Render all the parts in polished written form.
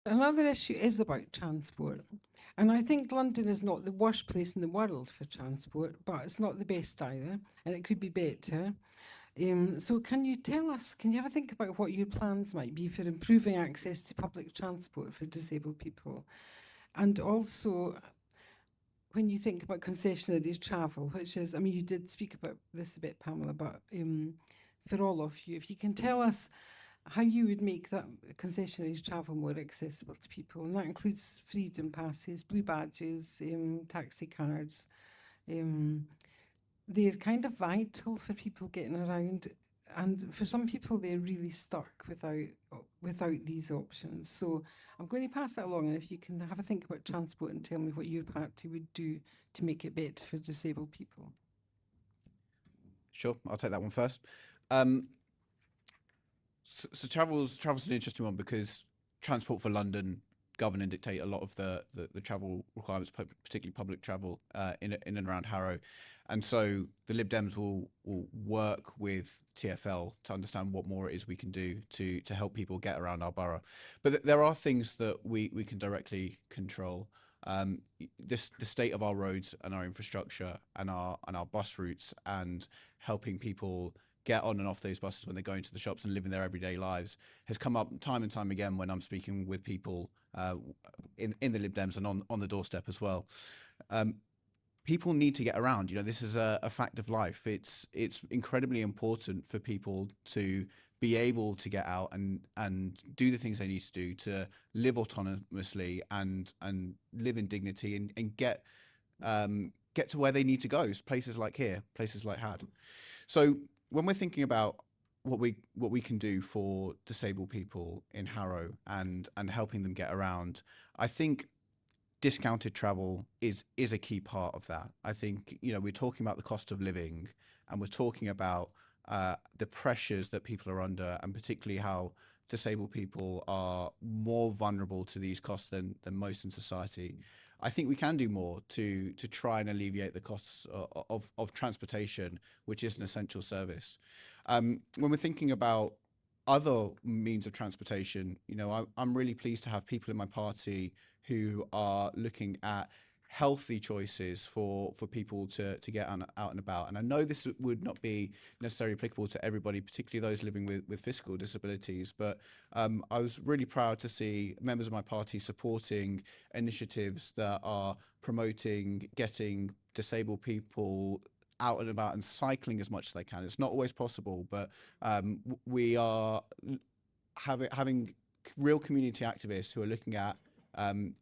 Another issue is about transport. And I think London is not the worst place in the world for transport, but it's not the best either, and it could be better. So, can you tell us, can you have a think about what your plans might be for improving access to public transport for disabled people? And also, when you think about concessionary travel, which is, I mean, you did speak about this a bit, Pamela, but for all of you, if you can tell us how you would make that concessionary travel more accessible to people, and that includes freedom passes, blue badges, taxi cards. Um, they're kind of vital for people getting around, and for some people, they're really stuck without these options. So I'm going to pass that along, and if you can have a think about transport and tell me what your party would do to make it better for disabled people. Sure, I'll take that one first. Um, so travel's an interesting one because Transport for London govern and dictate a lot of the travel requirements, particularly public travel in and around Harrow, and so the Lib Dems will work with TfL to understand what more it is we can do to help people get around our borough. But there are things that we can directly control. The state of our roads and our infrastructure and our bus routes and helping people get on and off those buses when they're going to the shops and living their everyday lives has come up time and time again when I'm speaking with people in the Lib Dems and on the doorstep as well. Um, People need to get around. You know, this is a fact of life. It's incredibly important for people to be able to get out and do the things they need to do to live autonomously and live in dignity and get to where they need to go. Places like here, places like Had. So when we're thinking about what we can do for disabled people in Harrow and helping them get around, I think discounted travel is a key part of that. I think we're talking about the cost of living, and we're talking about the pressures that people are under, and particularly how disabled people are more vulnerable to these costs than most in society. I think we can do more to try and alleviate the costs of transportation, which is an essential service. When we're thinking about other means of transportation, I'm really pleased to have people in my party who are looking at healthy choices for people to get out and about. And I know this would not be necessarily applicable to everybody, particularly those living with physical disabilities, but I was really proud to see members of my party supporting initiatives that are promoting getting disabled people out and about and cycling as much as they can. It's not always possible, but we are having real community activists who are looking at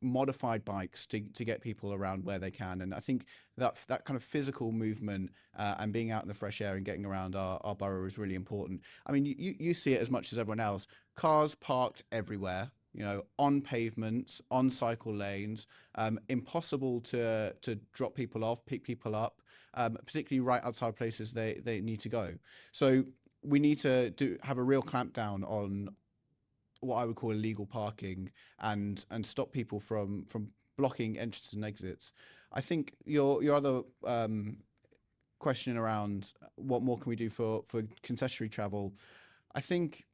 modified bikes to get people around where they can. And I think that kind of physical movement and being out in the fresh air and getting around our borough is really important. I mean, you see it as much as everyone else. Cars parked everywhere, on pavements, on cycle lanes, impossible to drop people off, pick people up, particularly right outside places they need to go. So we need to have a real clampdown on what I would call illegal parking and stop people from blocking entrances and exits. I think your other question around what more can we do for concessionary travel, I think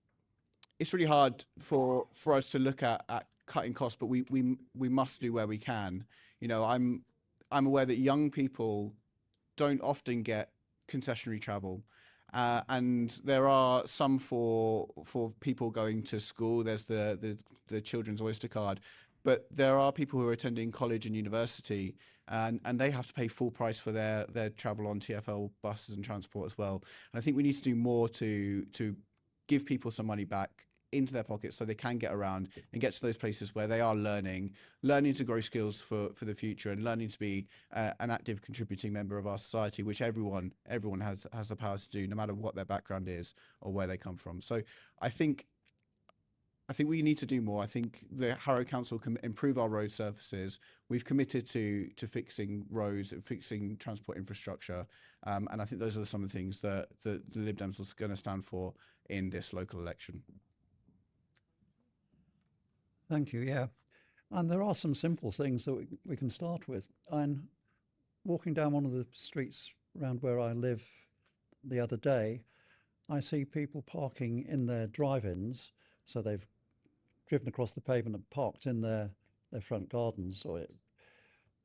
it's really hard for us to look at cutting costs, but we must do where we can. I'm aware that young people don't often get concessionary travel. And there are some for people going to school. There's the children's Oyster card, but there are people who are attending college and university, and they have to pay full price for their travel on TfL buses and transport as well. And I think we need to do more to give people some money back into their pockets so they can get around and get to those places where they are learning to grow skills for the future and learning to be an active contributing member of our society, which everyone has the power to do, no matter what their background is or where they come from. So I think we need to do more. I think the Harrow Council can improve our road surfaces. We've committed to fixing roads and fixing transport infrastructure, and I think those are some of the things that the Lib Dems are going to stand for in this local election. Thank you. Yeah. And there are some simple things that we can start with. I'm walking down one of the streets around where I live the other day. I see people parking in their drive ins. So they've driven across the pavement and parked in their front gardens,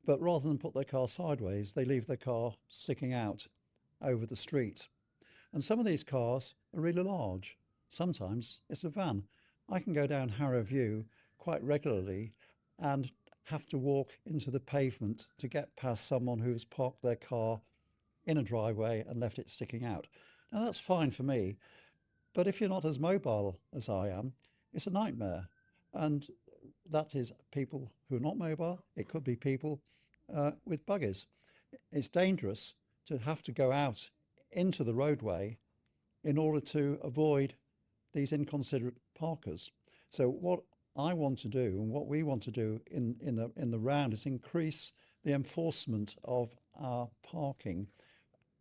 but rather than put their car sideways, they leave their car sticking out over the street. And some of these cars are really large. Sometimes it's a van. I can go down Harrow View quite regularly and have to walk into the pavement to get past someone who's parked their car in a driveway and left it sticking out. Now that's fine for me, but if you're not as mobile as I am, it's a nightmare. And that is people who are not mobile. It could be people with buggies. It's dangerous to have to go out into the roadway in order to avoid these inconsiderate parkers. So what I want to do and what we want to do in the round is increase the enforcement of our parking,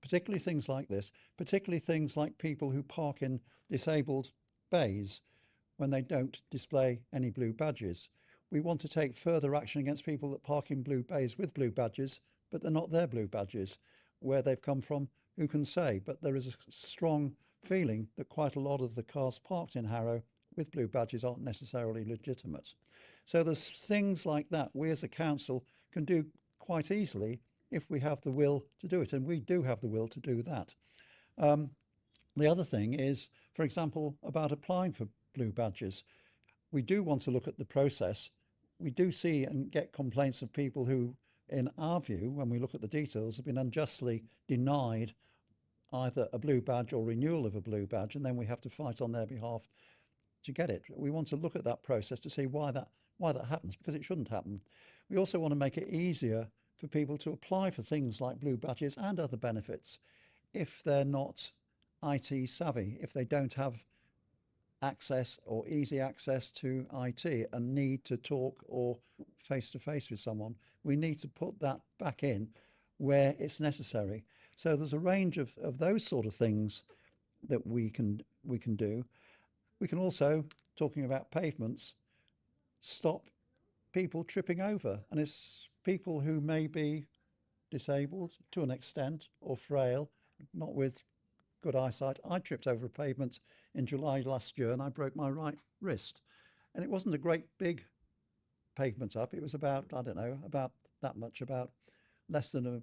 particularly things like this, particularly things like people who park in disabled bays when they don't display any blue badges. We want to take further action against people that park in blue bays with blue badges, but they're not their blue badges. Where they've come from, who can say? But there is a strong feeling that quite a lot of the cars parked in Harrow with blue badges aren't necessarily legitimate. So there's things like that we as a council can do quite easily if we have the will to do it, and we do have the will to do that. The other thing is, for example, about applying for blue badges. We do want to look at the process. We do see and get complaints of people who, in our view, when we look at the details, have been unjustly denied either a blue badge or renewal of a blue badge, and then we have to fight on their behalf to get it. We want to look at that process to see why that happens, because it shouldn't happen. We also want to make it easier for people to apply for things like blue badges and other benefits if they're not IT savvy, if they don't have access or easy access to IT and need to talk or face to face with someone. We need to put that back in where it's necessary. So there's a range of those sort of things that we can do. We can also, talking about pavements, stop people tripping over, and it's people who may be disabled to an extent or frail, not with good eyesight. I tripped over a pavement in July last year and I broke my right wrist, and it wasn't a great big pavement up. It was about, I don't know, about that much, about less than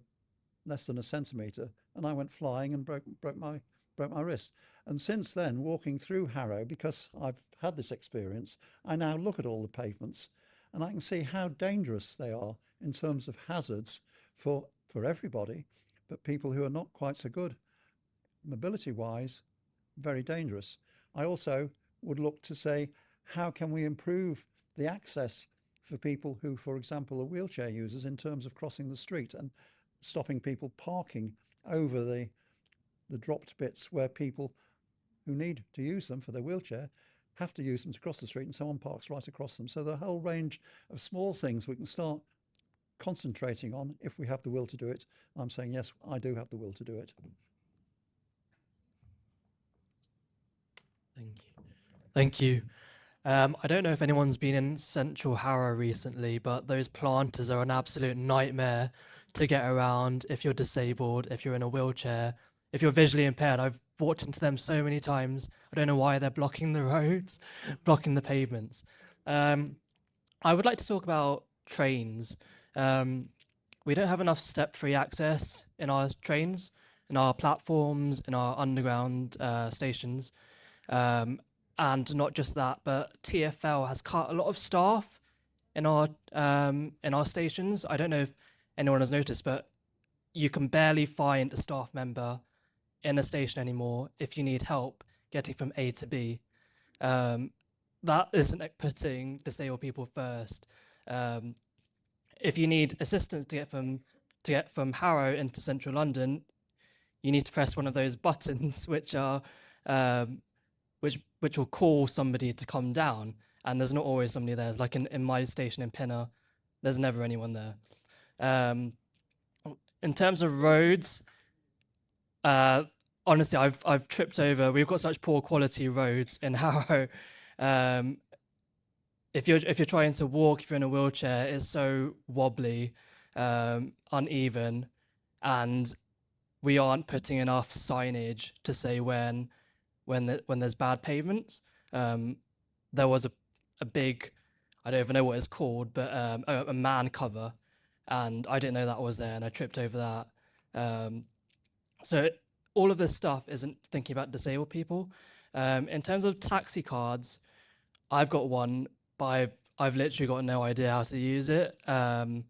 a centimetre, and I went flying and broke my wrist. And since then, walking through Harrow, because I've had this experience, I now look at all the pavements and I can see how dangerous they are in terms of hazards for everybody, but people who are not quite so good mobility wise, very dangerous. I also would look to say, how can we improve the access for people who, for example, are wheelchair users, in terms of crossing the street and stopping people parking over the dropped bits where people who need to use them for their wheelchair have to use them to cross the street, and someone parks right across them. So the whole range of small things we can start concentrating on if we have the will to do it. I'm saying, yes, I do have the will to do it. Thank you. Thank you. I don't know if anyone's been in Central Harrow recently, but those planters are an absolute nightmare to get around if you're disabled, if you're in a wheelchair, if you're visually impaired. I've walked into them so many times. I don't know why they're blocking the roads, blocking the pavements. I would like to talk about trains. We don't have enough step-free access in our trains, in our platforms, in our underground stations. And not just that, but TfL has cut a lot of staff in our stations. I don't know if anyone has noticed, but you can barely find a staff member in a station anymore if you need help getting from A to B. That isn't putting disabled people first. If you need assistance to get from Harrow into central London, you need to press one of those buttons which are which will call somebody to come down, and there's not always somebody there. Like in my station in Pinner, there's never anyone there. In terms of roads, honestly, I've tripped over. We've got such poor quality roads in Harrow. If you're trying to walk, if you're in a wheelchair, it's so wobbly, uneven, and we aren't putting enough signage to say when there's bad pavements. There was a big, I don't even know what it's called, but a man cover, and I didn't know that was there, and I tripped over that. So all of this stuff isn't thinking about disabled people. In terms of taxi cards, I've got one, but I've literally got no idea how to use it. There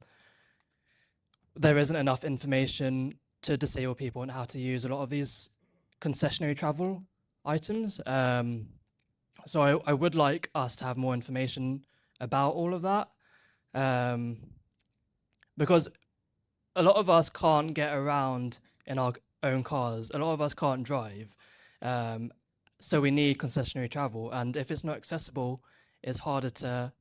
isn't enough information to disabled people on how to use a lot of these concessionary travel items. So I would like us to have more information about all of that, because a lot of us can't get around in our own cars. A lot of us can't drive. So we need concessionary travel. And if it's not accessible, it's harder to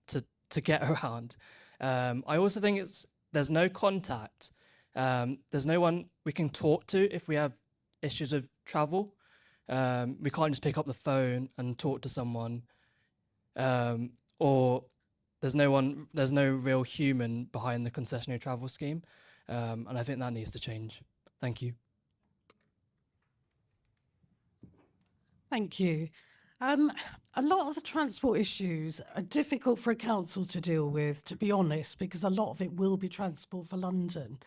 get around. I also think there's no contact. There's no one we can talk to if we have issues with travel. We can't just pick up the phone and talk to someone. Or there's no real human behind the concessionary travel scheme. And I think that needs to change. Thank you. Thank you. A lot of the transport issues are difficult for a council to deal with, to be honest, because a lot of it will be Transport for London.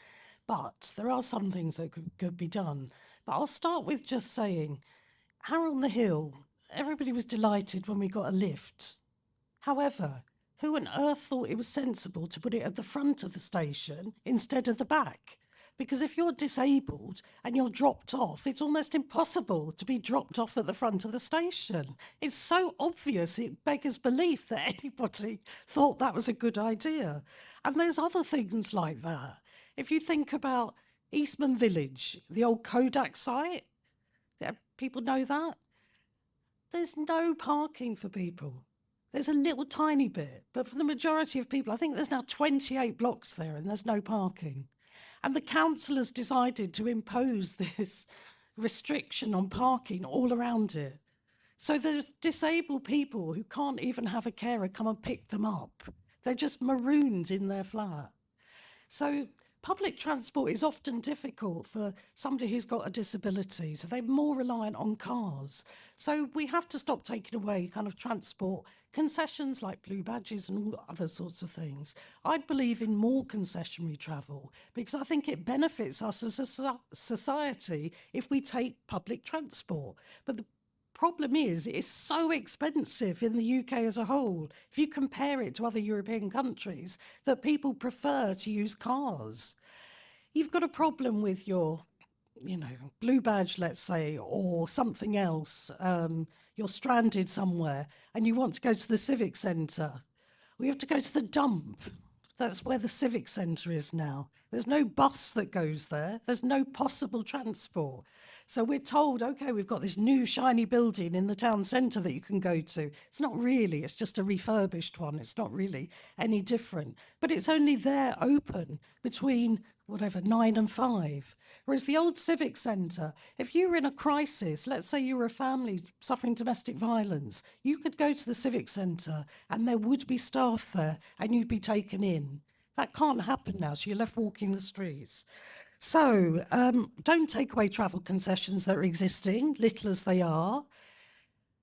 But there are some things that could be done. But I'll start with just saying, Harrow on the Hill, everybody was delighted when we got a lift. However, who on earth thought it was sensible to put it at the front of the station instead of the back? Because if you're disabled and you're dropped off, it's almost impossible to be dropped off at the front of the station. It's so obvious, it beggars belief that anybody thought that was a good idea. And there's other things like that. If you think about Eastman Village, the old Kodak site, people know that? There's no parking for people. There's a little tiny bit, but for the majority of people, I think there's now 28 blocks there and there's no parking. And the council has decided to impose this restriction on parking all around it. So there's disabled people who can't even have a carer come and pick them up. They're just marooned in their flat. So public transport is often difficult for somebody who's got a disability, so they're more reliant on cars. So we have to stop taking away kind of transport concessions like blue badges and all other sorts of things. I'd believe in more concessionary travel because I think it benefits us as a society if we take public transport. But the problem is it's so expensive in the UK as a whole, if you compare it to other European countries, that people prefer to use cars. You've got a problem with your, blue badge, let's say, or something else. You're stranded somewhere and you want to go to the civic centre. We have to go to the dump. That's where the civic centre is now. There's no bus that goes there. There's no possible transport. So we're told, okay, we've got this new shiny building in the town centre that you can go to. It's not really, it's just a refurbished one. It's not really any different. But it's only there open between, 9 and 5. Whereas the old civic centre, if you were in a crisis, let's say you were a family suffering domestic violence, you could go to the civic centre and there would be staff there and you'd be taken in. That can't happen now, so you're left walking the streets. So don't take away travel concessions that are existing, little as they are.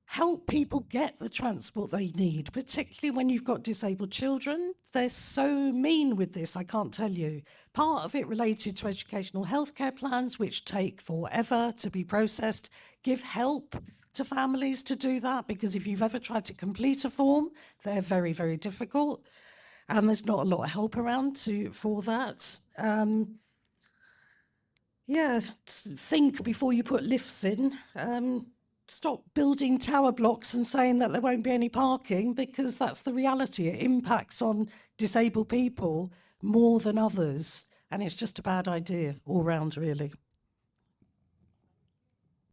Help people get the transport they need, particularly when you've got disabled children. They're so mean with this, I can't tell you. Part of it related to educational healthcare plans, which take forever to be processed. Give help to families to do that, because if you've ever tried to complete a form, they're very, very difficult. And there's not a lot of help around for that. Think before you put lifts in. Stop building tower blocks and saying that there won't be any parking, because that's the reality. It impacts on disabled people more than others, and it's just a bad idea all round, really.